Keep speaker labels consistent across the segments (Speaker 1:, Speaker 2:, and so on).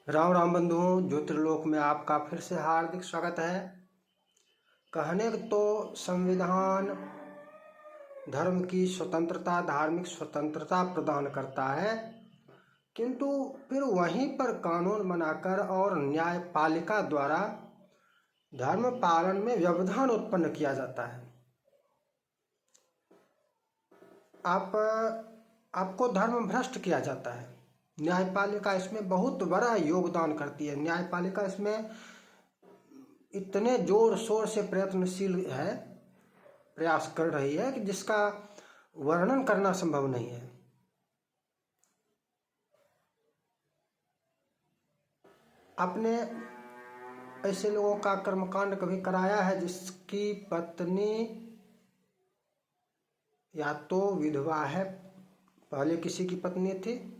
Speaker 1: राम राम बंधुओं, ज्योतिर्लोक में आपका फिर से हार्दिक स्वागत है। कहने तो संविधान धर्म की स्वतंत्रता, धार्मिक स्वतंत्रता प्रदान करता है, किंतु फिर वहीं पर कानून बनाकर और न्यायपालिका द्वारा धर्म पालन में व्यवधान उत्पन्न किया जाता है। आपको धर्म भ्रष्ट किया जाता है। न्यायपालिका इसमें बहुत बड़ा योगदान करती है। न्यायपालिका इसमें इतने जोर शोर से प्रयत्नशील है, प्रयास कर रही है कि जिसका वर्णन करना संभव नहीं है। आपने ऐसे लोगों का कर्मकांड कभी कराया है जिसकी पत्नी या तो विधवा है, पहले किसी की पत्नी थी,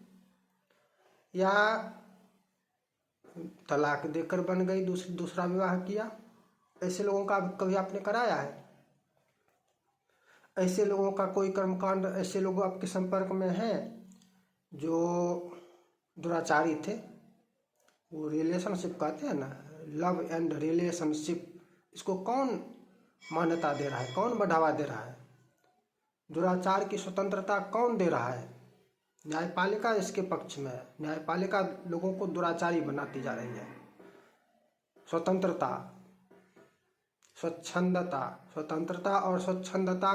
Speaker 1: या तलाक देकर बन गई, दूसरा विवाह किया? ऐसे लोगों का कभी आपने कराया है? ऐसे लोगों का कोई कर्मकांड, ऐसे लोग आपके संपर्क में हैं जो दुराचारी थे? वो रिलेशनशिप कहते हैं ना, लव एंड रिलेशनशिप, इसको कौन मान्यता दे रहा है, कौन बढ़ावा दे रहा है? दुराचार की स्वतंत्रता कौन दे रहा है? न्यायपालिका इसके पक्ष में है। न्यायपालिका लोगों को दुराचारी बनाती जा रही है। स्वतंत्रता, स्वच्छंदता, स्वतंत्रता और स्वच्छंदता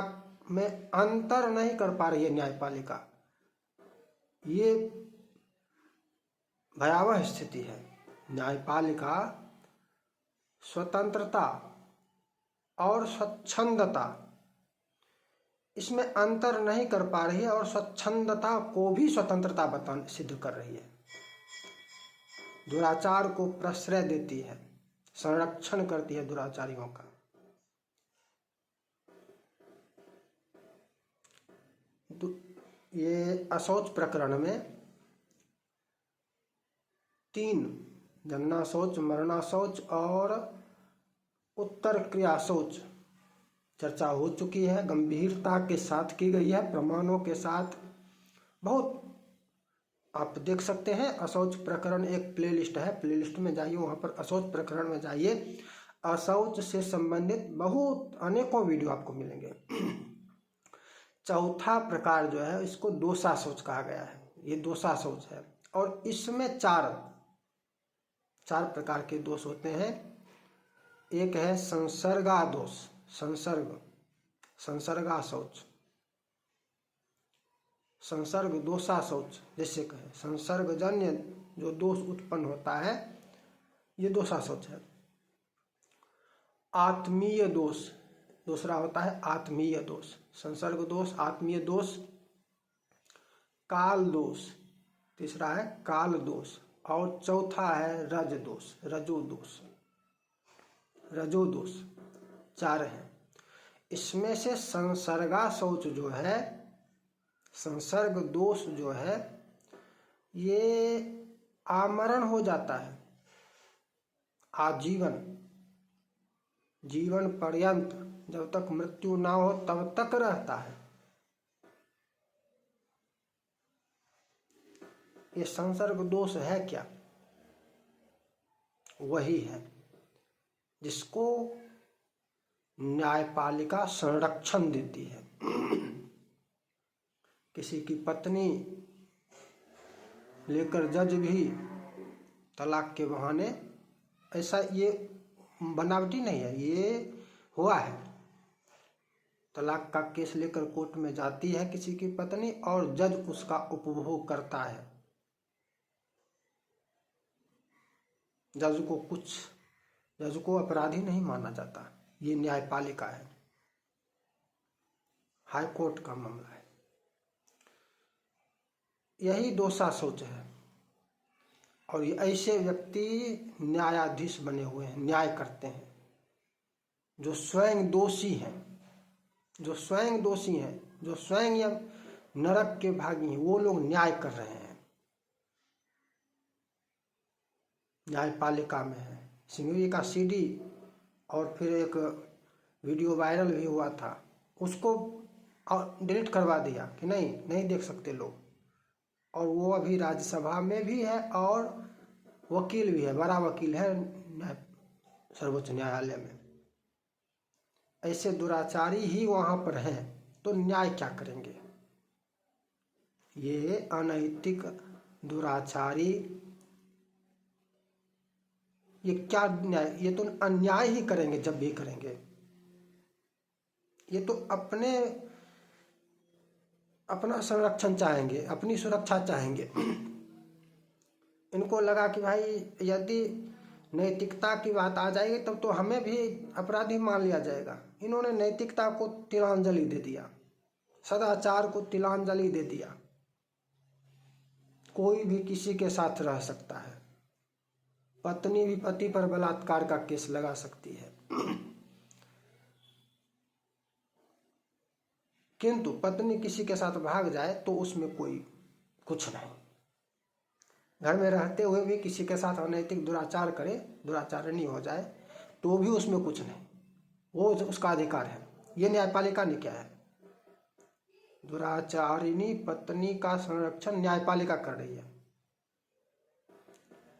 Speaker 1: में अंतर नहीं कर पा रही है न्यायपालिका। ये भयावह स्थिति है। न्यायपालिका स्वतंत्रता और स्वच्छंदता, इसमें अंतर नहीं कर पा रही है और स्वच्छंदता को भी स्वतंत्रता बता सिद्ध कर रही है। दुराचार को प्रश्रय देती है, संरक्षण करती है दुराचारियों का। ये अशौच प्रकरण में 3 जन्ना शौच, मरना शौच और उत्तर क्रिया शौच चर्चा हो चुकी है। गंभीरता के साथ की गई है, प्रमाणों के साथ। बहुत आप देख सकते हैं। अशौच प्रकरण एक प्लेलिस्ट है, प्लेलिस्ट में जाइए, वहाँ पर अशौच प्रकरण में जाइए। अशौच से संबंधित बहुत अनेकों वीडियो आपको मिलेंगे। चौथा प्रकार जो है इसको दोषा शौच कहा गया है। ये दोषा शौच है और इसमें चार प्रकार के दोष होते हैं। एक है संसर्गा दोष, संसर्गा शौच, संसर्ग दोषा शौच जैसे कहें, संसर्गजन्य जो दोष उत्पन्न होता है ये दोषा शौच है। आत्मीय दोष दूसरा होता है, आत्मीय दोष, संसर्ग दोष, आत्मीय दोष। काल दोष तीसरा है, काल दोष। और चौथा है रज दोष, रजो दोष। 4 है। इसमें से संसर्गा शौच जो है, संसर्ग दोष जो है, ये आमरण हो जाता है आजीवन, जीवन पर्यंत, जब तक मृत्यु ना हो तब तक रहता है। ये संसर्ग दोष है क्या? वही है जिसको न्यायपालिका संरक्षण देती है। किसी की पत्नी लेकर जज भी तलाक के बहाने, ऐसा ये बनावटी नहीं है, ये हुआ है। तलाक का केस लेकर कोर्ट में जाती है किसी की पत्नी और जज उसका उपभोग करता है। जज को अपराधी नहीं माना जाता। ये न्यायपालिका है, हाई कोर्ट का मामला है। यही दोषा शौच है। और ये ऐसे व्यक्ति न्यायाधीश बने हुए हैं, न्याय करते हैं। जो स्वयं दोषी हैं, जो स्वयं या नरक के भागी हैं, वो लोग न्याय कर रहे हैं, न्यायपालिका में है। सिंघवी का CD और फिर एक वीडियो वायरल भी हुआ था, उसको डिलीट करवा दिया कि नहीं देख सकते लोग। और वो अभी राज्यसभा में भी है और वकील भी है, बड़ा वकील है सर्वोच्च न्यायालय में। ऐसे दुराचारी ही वहां पर हैं, तो न्याय क्या करेंगे? ये अनैतिक दुराचारी, ये क्या न्याय? ये तो अन्याय ही करेंगे जब भी करेंगे। ये तो अपना संरक्षण चाहेंगे, अपनी सुरक्षा चाहेंगे। इनको लगा कि भाई यदि नैतिकता की बात आ जाएगी तब तो हमें भी अपराधी मान लिया जाएगा। इन्होंने नैतिकता को तिलांजलि दे दिया, सदाचार को तिलांजलि दे दिया। कोई भी किसी के साथ रह सकता है, पत्नी भी पति पर बलात्कार का केस लगा सकती है, किंतु पत्नी किसी के साथ भाग जाए तो उसमें कोई कुछ नहीं। घर में रहते हुए भी किसी के साथ अनैतिक दुराचार करे, दुराचारणी हो जाए तो भी उसमें कुछ नहीं, वो उसका अधिकार है। ये न्यायपालिका ने क्या है? दुराचारिणी पत्नी का संरक्षण न्यायपालिका कर रही है।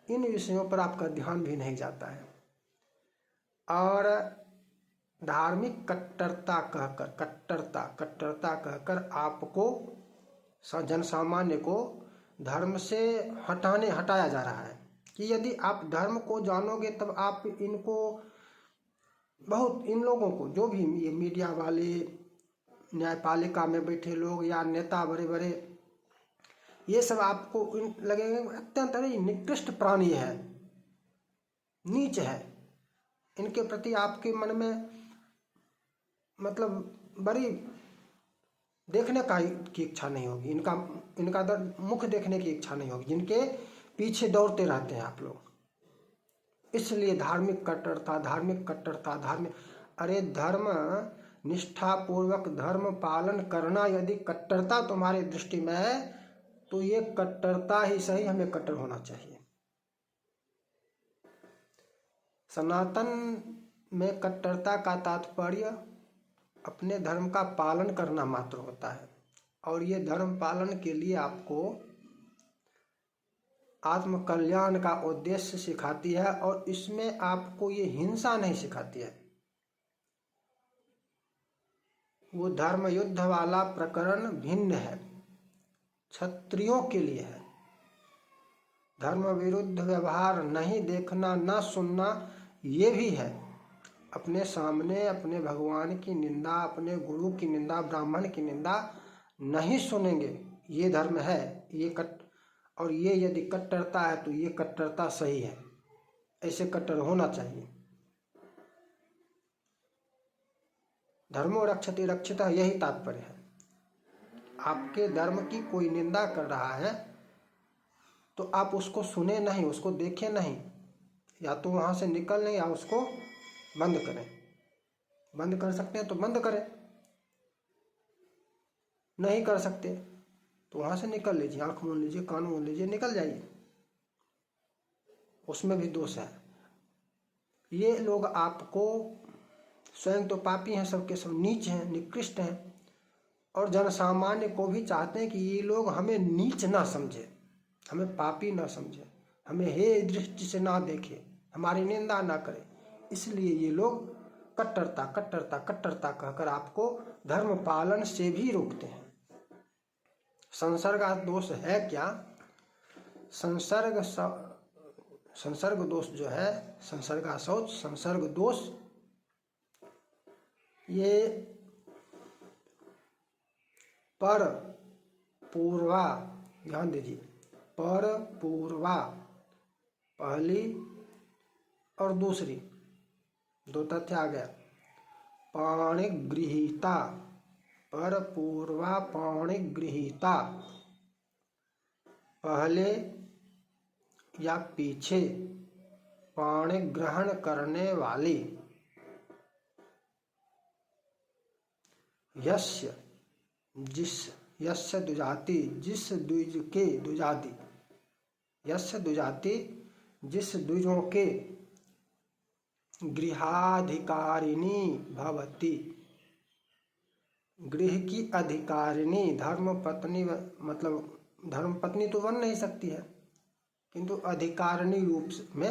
Speaker 1: इन विषयों पर आपका ध्यान भी नहीं जाता है। और धार्मिक कट्टरता कहकर आपको, जन सामान्य को धर्म से हटाया जा रहा है कि यदि आप धर्म को जानोगे तब आप इनको, बहुत इन लोगों को, जो भी ये मीडिया वाले, न्यायपालिका में बैठे लोग या नेता बड़े बड़े, ये सब आपको लगेंगे अत्यंत निकृष्ट प्राणी है, नीच है। इनके प्रति आपके मन में मतलब बड़ी देखने की इच्छा नहीं होगी, इनका मुख देखने की इच्छा नहीं होगी, जिनके पीछे दौड़ते रहते हैं आप लोग। इसलिए धार्मिक कट्टरता। अरे धर्म निष्ठा पूर्वक धर्म पालन करना यदि कट्टरता तुम्हारी दृष्टि में है तो ये कट्टरता ही सही, हमें कट्टर होना चाहिए। सनातन में कट्टरता का तात्पर्य अपने धर्म का पालन करना मात्र होता है, और ये धर्म पालन के लिए आपको आत्म कल्याण का उद्देश्य सिखाती है, और इसमें आपको ये हिंसा नहीं सिखाती है। वो धर्म युद्ध वाला प्रकरण भिन्न है, क्षत्रियों के लिए है। धर्म विरुद्ध व्यवहार नहीं देखना, ना सुनना, ये भी है। अपने सामने अपने भगवान की निंदा, अपने गुरु की निंदा, ब्राह्मण की निंदा नहीं सुनेंगे, ये धर्म है। और ये यदि कट्टरता है तो ये कट्टरता सही है, ऐसे कट्टर होना चाहिए। धर्मो रक्षति रक्षितः, यही तात्पर्य है। आपके धर्म की कोई निंदा कर रहा है तो आप उसको सुने नहीं, उसको देखें नहीं, या तो वहां से निकल लें या उसको बंद करें। बंद कर सकते हैं तो बंद करें, नहीं कर सकते तो वहां से निकल लीजिए, आंख मूंद लीजिए, कान मूंद लीजिए, निकल जाइए, उसमें भी दोष है। ये लोग आपको, स्वयं तो पापी हैं, सबके सब नीच हैं, निकृष्ट हैं, और जनसामान्य को भी चाहते हैं कि ये लोग हमें नीच ना समझे, हमें पापी ना समझे, हमें हे दृष्टि से ना देखे, हमारी निंदा ना करे। इसलिए ये लोग कट्टरता कहकर आपको धर्म पालन से भी रोकते हैं। संसर्ग दोष है क्या? संसर्ग दोष जो है, संसर्गाशौच, संसर्ग दोष, ये पर पूर्वा, ध्यान दीजिए, पर पूर्वा पहली और दूसरी, दो तथ्य आ गया। पाणिगृहीता, पर पूर्वा पाणिगृहीता, पहले या पीछे पाणी ग्रहण करने वाली, यस्य जिस, यस्य दुजाति, जिस द्विज के, दुजाति, यस्य दुजाति, जिस द्विजों के, गृहाधिकारिणी भवति, गृह की अधिकारिणी, धर्म पत्नी, मतलब धर्म पत्नी तो बन नहीं सकती है, किंतु अधिकारिणी रूप में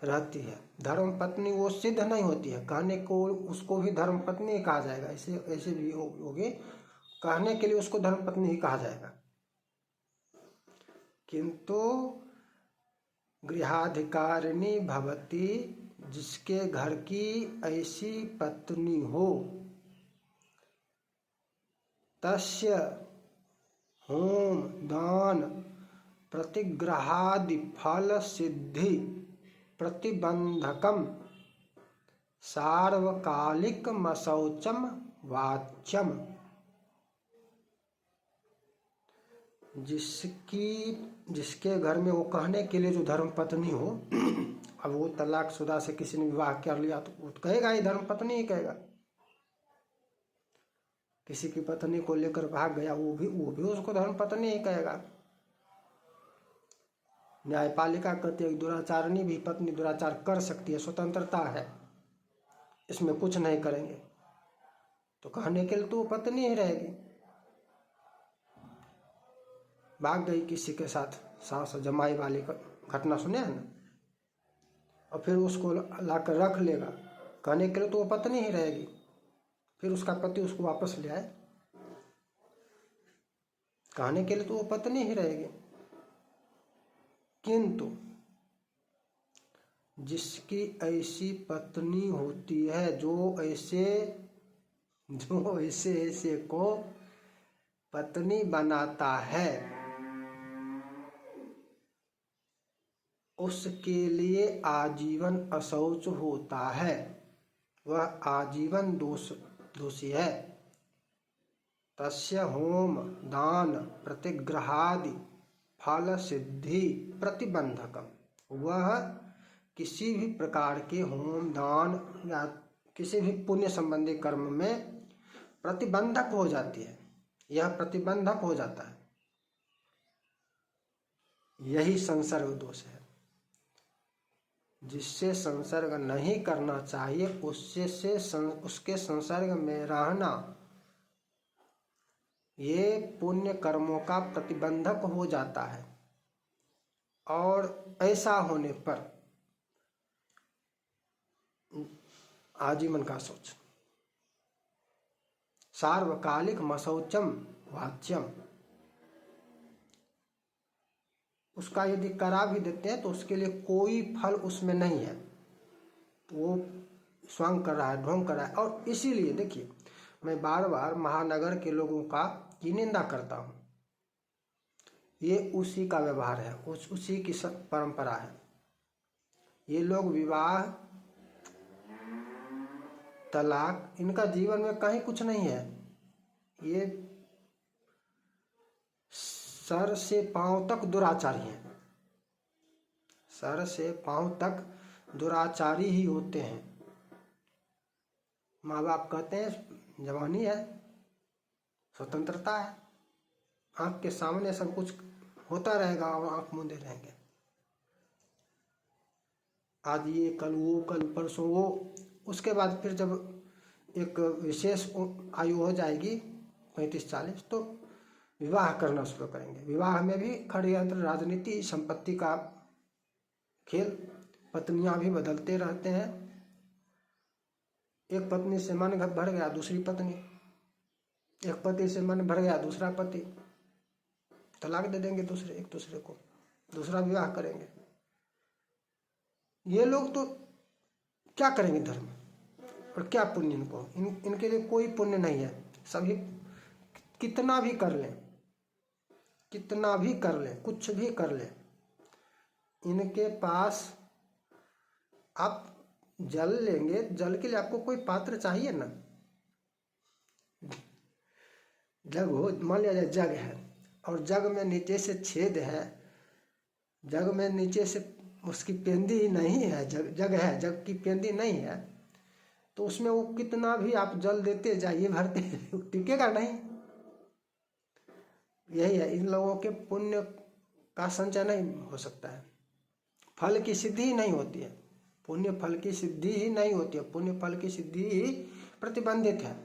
Speaker 1: रहती है। धर्म पत्नी वो सिद्ध नहीं होती है, कहने को उसको भी धर्म पत्नी ही कहा जाएगा। ऐसे ऐसे भी होगी, कहने के लिए उसको धर्म पत्नी ही कहा जाएगा। किंतु गृहाधिकारिणी भवती, जिसके घर की ऐसी पत्नी हो, तस्य होम दान प्रतिग्रहादि फल सिद्धि प्रतिबंधकम सार्वकालिकमशौचम वाच्यम। जिसके घर में वो कहने के लिए जो धर्म पत्नी हो, अब वो तलाकशुदा से किसी ने विवाह कर लिया तो वो कहेगा ही धर्म पत्नी ही कहेगा। किसी की पत्नी को लेकर भाग गया, वो भी उसको धर्म पत्नी ही कहेगा। न्यायपालिका कहती है दुराचारणी भी पत्नी दुराचार कर सकती है, स्वतंत्रता है, इसमें कुछ नहीं करेंगे। तो कहने के लिए तो वो पत्नी ही रहेगी। भाग गई किसी के साथ, सास जमाई वाली घटना सुने हैं ना, और फिर उसको लाकर रख लेगा, कहने के लिए तो वो पत्नी ही रहेगी। फिर उसका पति उसको वापस ले आए, कहने के लिए तो वो पत्नी ही रहेगी। किंतु जिसकी ऐसी पत्नी होती है, जो ऐसे को पत्नी बनाता है, उसके लिए आजीवन अशौच होता है, वह आजीवन दोषी है। तस्य होम दान प्रतिग्रहादि फल सिद्धि प्रतिबंधकम, वह किसी भी प्रकार के होम दान या किसी भी पुण्य संबंधी कर्म में प्रतिबंधक हो जाती है, यह प्रतिबंधक हो जाता है। यही संसर्ग दोष है। जिससे संसर्ग नहीं करना चाहिए उसके संसर्ग में रहना, ये पुण्य कर्मों का प्रतिबंधक हो जाता है। और ऐसा होने पर आजीवन का शौच, सार्वकालिक मशौचम वाच्यम, उसका यदि करा भी देते हैं तो उसके लिए कोई फल उसमें नहीं है, वो स्वयं कर रहा है, ढोंग कर रहा है। और इसीलिए देखिए, मैं बार बार महानगर के लोगों की निंदा करता हूँ। ये उसी का व्यवहार है, उसी की परंपरा है। ये लोग विवाह तलाक, इनका जीवन में कहीं कुछ नहीं है। ये सर से पांव तक दुराचारी हैं, सर से पांव तक दुराचारी ही होते हैं। माँ बाप कहते हैं जवानी है, स्वतंत्रता है, आँख के सामने सब कुछ होता रहेगा और आँख मूंदे रहेंगे। आज ये कल वो, कल परसों वो, उसके बाद फिर जब एक विशेष आयु हो जाएगी 35-40, तो विवाह करना शुरू करेंगे। विवाह में भी षड्यंत्र, राजनीति, संपत्ति का खेल, पत्नियां भी बदलते रहते हैं। एक पत्नी से मन भर गया दूसरी पत्नी, एक पति से मन भर गया दूसरा पति, तलाक दे देंगे एक दूसरे को, दूसरा विवाह करेंगे। ये लोग तो क्या करेंगे धर्म और क्या पुण्य इनको, इनके लिए कोई पुण्य नहीं है। सभी कितना भी कर लें, कितना भी कर लें, कुछ भी कर लें, इनके पास आप जल लेंगे, जल के लिए आपको कोई पात्र चाहिए ना। जग हो, मान लिया जाए जग है और जग में नीचे से छेद है, जग में नीचे से उसकी पेंदी ही नहीं है, जग है, जग की पेंदी नहीं है, तो उसमें वो कितना भी आप जल देते जाइए, भरते टिकेगा नहीं। यही है, इन लोगों के पुण्य का संचय नहीं हो सकता है, फल की सिद्धि ही नहीं होती है, पुण्य फल की सिद्धि ही नहीं होती है, पुण्य फल की सिद्धि ही प्रतिबंधित है।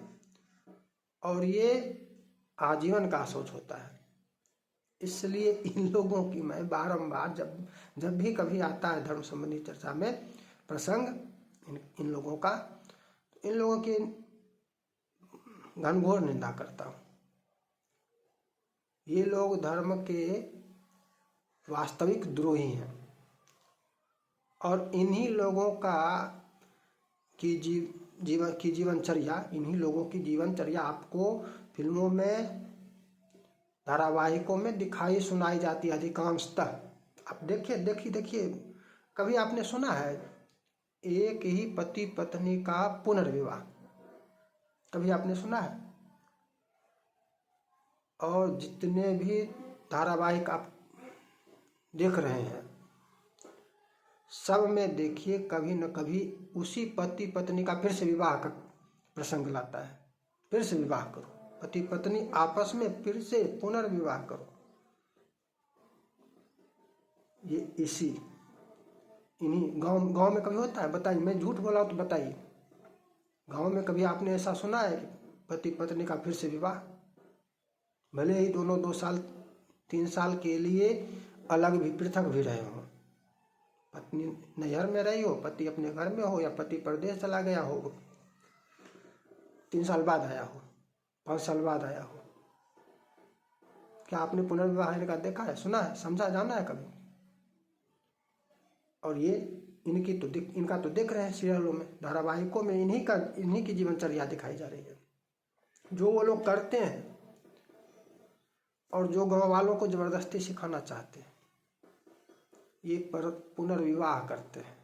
Speaker 1: और ये आजीवन का शौच होता है। इसलिए इन लोगों की मैं बारंबार जब भी कभी आता है धर्म संबंधी चर्चा में प्रसंग इन लोगों का, इन लोगों की घनघोर निंदा करता हूँ। ये लोग धर्म के वास्तविक द्रोही हैं और इन्हीं लोगों का की जीवनचर्या, इन्हीं लोगों की जीवनचर्या आपको फिल्मों में, धारावाहिकों में दिखाई सुनाई जाती है अधिकांशतः। आप देखिए कभी आपने सुना है एक ही पति पत्नी का पुनर्विवाह? कभी आपने सुना है? और जितने भी धारावाहिक आप देख रहे हैं सब में देखिए कभी न कभी उसी पति पत्नी का फिर से विवाह का प्रसंग लाता है। फिर से विवाह करो, पति पत्नी आपस में फिर से पुनर्विवाह करो। ये इन्हीं गांव में कभी होता है? बताइए, मैं झूठ बोला हूं तो बताइए। गांव में कभी आपने ऐसा सुना है कि पति पत्नी का फिर से विवाह? भले ही दोनों 2 साल 3 साल के लिए अलग भी, पृथक भी रहे हों, पत्नी नैहर में रही हो, पति अपने घर में हो, या पति परदेश चला गया हो, 3 साल बाद आया हो, 5 साल बाद आया हो, क्या आपने पुनर्विवाह का देखा है, सुना है, समझा, जाना है कभी? और ये इनका तो देख रहे हैं सीरियलों में, धारावाहिकों में इन्हीं की जीवनचर्या दिखाई जा रही है, जो वो लोग करते हैं और जो गांव वालों को जबरदस्ती सिखाना चाहते हैं। ये पुनर्विवाह करते हैं।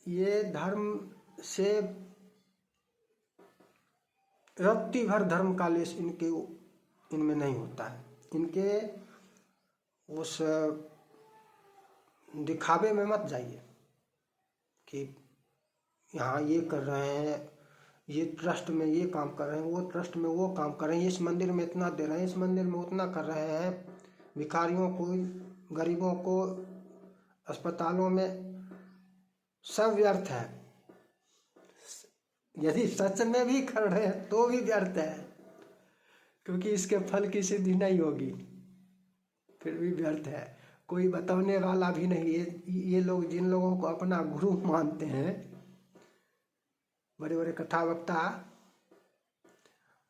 Speaker 1: ये धर्म से रत्ती भर धर्म का लेश इनमें नहीं होता है। इनके उस दिखावे में मत जाइए कि यहाँ ये कर रहे हैं, ये ट्रस्ट में ये काम कर रहे हैं, वो ट्रस्ट में वो काम कर रहे हैं, इस मंदिर में इतना दे रहे हैं, इस मंदिर में उतना कर रहे हैं, भिखारियों को, गरीबों को, अस्पतालों में, सब व्यर्थ है। यदि सच में भी कर रहे हैं तो भी व्यर्थ है, क्योंकि इसके फल की सिद्धि नहीं होगी, फिर भी व्यर्थ है। कोई बताने वाला भी नहीं। ये लोग, जिन लोगों को अपना गुरु मानते हैं, बड़े बड़े कथा वक्ता,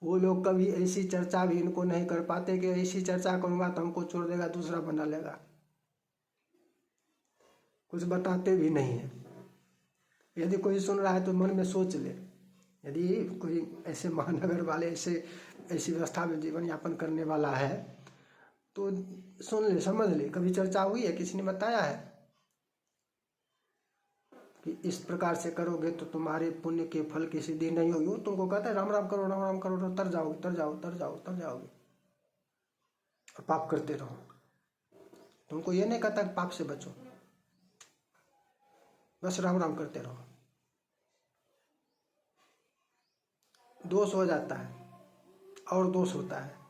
Speaker 1: वो लोग कभी ऐसी चर्चा भी इनको नहीं कर पाते कि ऐसी चर्चा करूंगा तो हमको छोड़ देगा, दूसरा बना लेगा। कुछ बताते भी नहीं है। यदि कोई सुन रहा है तो मन में सोच ले, यदि कोई ऐसे महानगर वाले ऐसी व्यवस्था में जीवन यापन करने वाला है तो सुन ले, समझ ले, कभी चर्चा हुई है, किसी ने बताया है कि इस प्रकार से करोगे तो तुम्हारे पुण्य के फल की सिद्धि नहीं होगी? वो तुमको कहता है राम राम करो, राम राम करो, तर जाओगे और पाप करते रहो। तुमको ये नहीं कहता कि पाप से बचो, बस राम राम करते रहो। दोष हो जाता है और दोष होता है।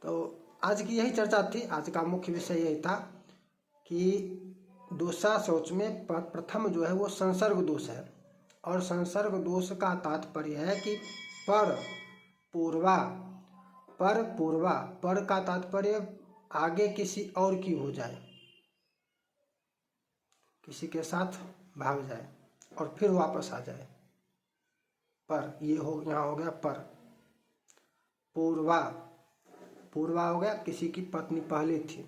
Speaker 1: तो आज की यही चर्चा थी। आज का मुख्य विषय यही था कि दोषा शौच में प्रथम जो है वो संसर्ग दोष है, और संसर्ग दोष का तात्पर्य है कि पर पूर्वा पर का तात्पर्य आगे किसी और की हो जाए, किसी के साथ भाग जाए और फिर वापस आ जाए। पर ये यहाँ हो गया पर। पूर्वा हो गया किसी की पत्नी पहले थी,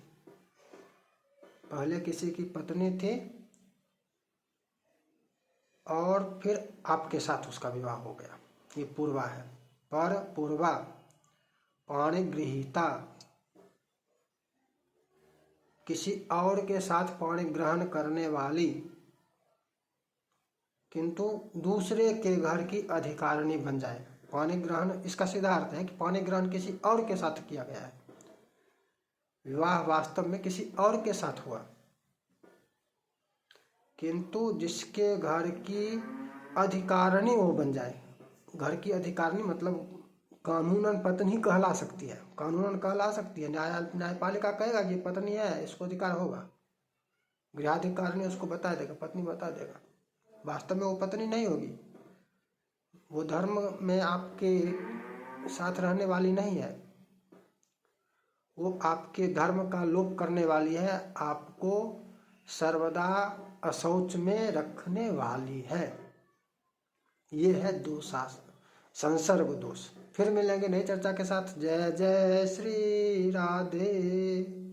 Speaker 1: पहले किसी की पत्नी थी और फिर आपके साथ उसका विवाह हो गया, ये पूर्वा है। पर पूर्वा पाणिगृहीता, किसी और के साथ पाणी ग्रहण करने वाली किंतु दूसरे के घर की अधिकारिणी बन जाए। पाणी ग्रहण, इसका सीधा अर्थ है कि पाणी ग्रहण किसी और के साथ किया गया है, विवाह वास्तव में किसी और के साथ हुआ, किंतु जिसके घर की अधिकारिणी वो बन जाए। घर की अधिकारिणी मतलब कानूनन पत्नी कहला सकती है, कानूनन कहला सकती है। न्यायपालिका कहेगा कि पत्नी है, इसको अधिकार होगा, गृहाधिकारिणी उसको बता देगा, पत्नी बता देगा, वास्तव में वो पत्नी नहीं होगी, वो धर्म में आपके साथ रहने वाली नहीं है, वो आपके धर्म का लोप करने वाली है, आपको सर्वदा अशौच में रखने वाली है। ये है दोषासन, संसर्ग दोष। फिर मिलेंगे नई चर्चा के साथ। जय जय श्री राधे।